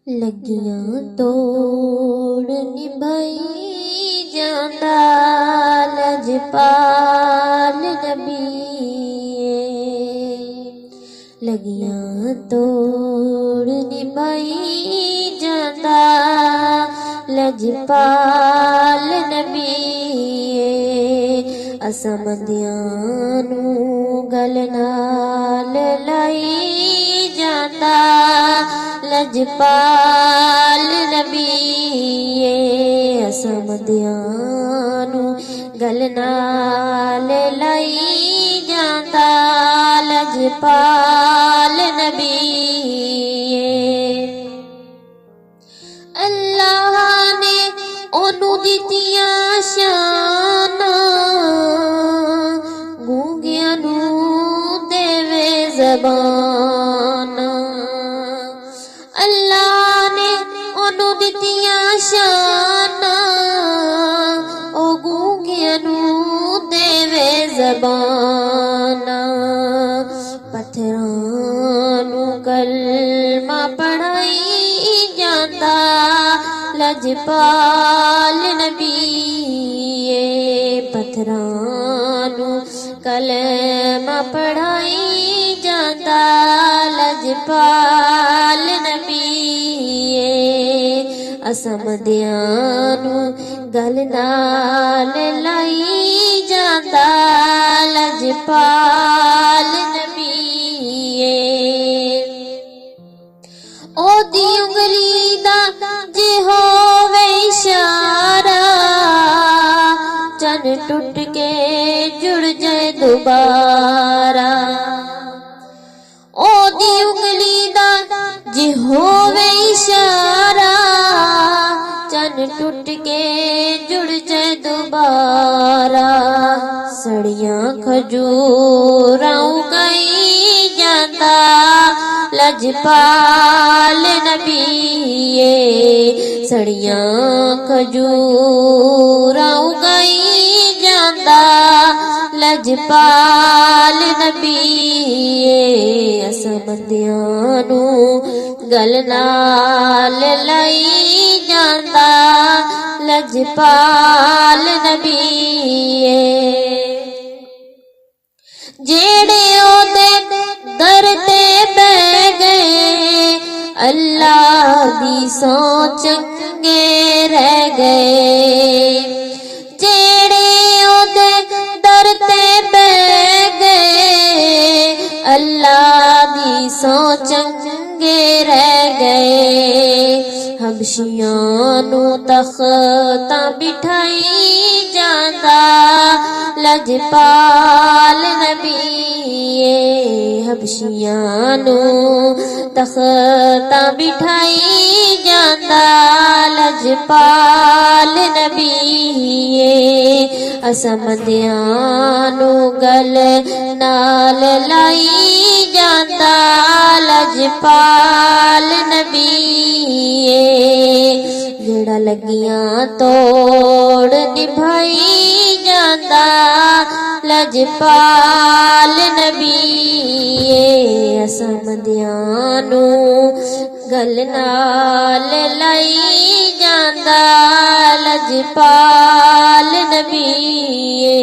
लगियां तोड़ निभाई जांदा लजपाल नबीए। लगियां तोड़ निभाई जांदा लजपाल नबीए। असां बंदियां नूं गल नाल लाई जांदा लजपाल नबीए। असां बंदियां नूं गल नाल लाई जांदा लजपाल नबीए। अल्लाह ने ओनू दित्तियां शानां, गूंगियां नू देवे ज़बानां। अल्लाह ने ओनू दित्तियां शानां, ओ गूंगियां नू देवे ज़बानां। पत्थरां नू कलमा पढ़ाई जांदा लजपाल नबीए। पत्थरां नू कलमा पढ़ाई जांदा लजपाल नबीए। असां बंदियां नू गल नाल लाई जांदा लजपाल नबीए। ओदी उंगली दा जे होवे इशारा, चन टुट के जुड़ जाए दोबारा। ओदी उंगली दा जे होवे इशारा, चन टुट के जुड़ जाए दोबारा। सड़ियां खजूरां उगाई जांदा लजपाल नबीए। सड़ियां खजूरां उगाई जांदा लजपाल नबीए। असां बंदियां नू गल नाल लाई जांदा लजपाल नबीए। जेड़े ओदे दर ते बह गए, अल्लाह दी सौ चंगे रह गए। जेड़े ओदे दर ते बह गए, अल्लाह दी सौ चंगे रह गए। हबशियां नू तख्तां बिठाई जांदा लजपाल नबीए। हबशियां नू तख्तां बिठाई जांदा लजपाल नबीए। असां बंदियां नू गल नाल लाई जांदा लजपाल नबीए। जेड़ा लगियां तोड़ निभाई जांदा लजपाल नबीए। असां बंदियां नू गल नाल लाई जांदा लजपाल नबीए।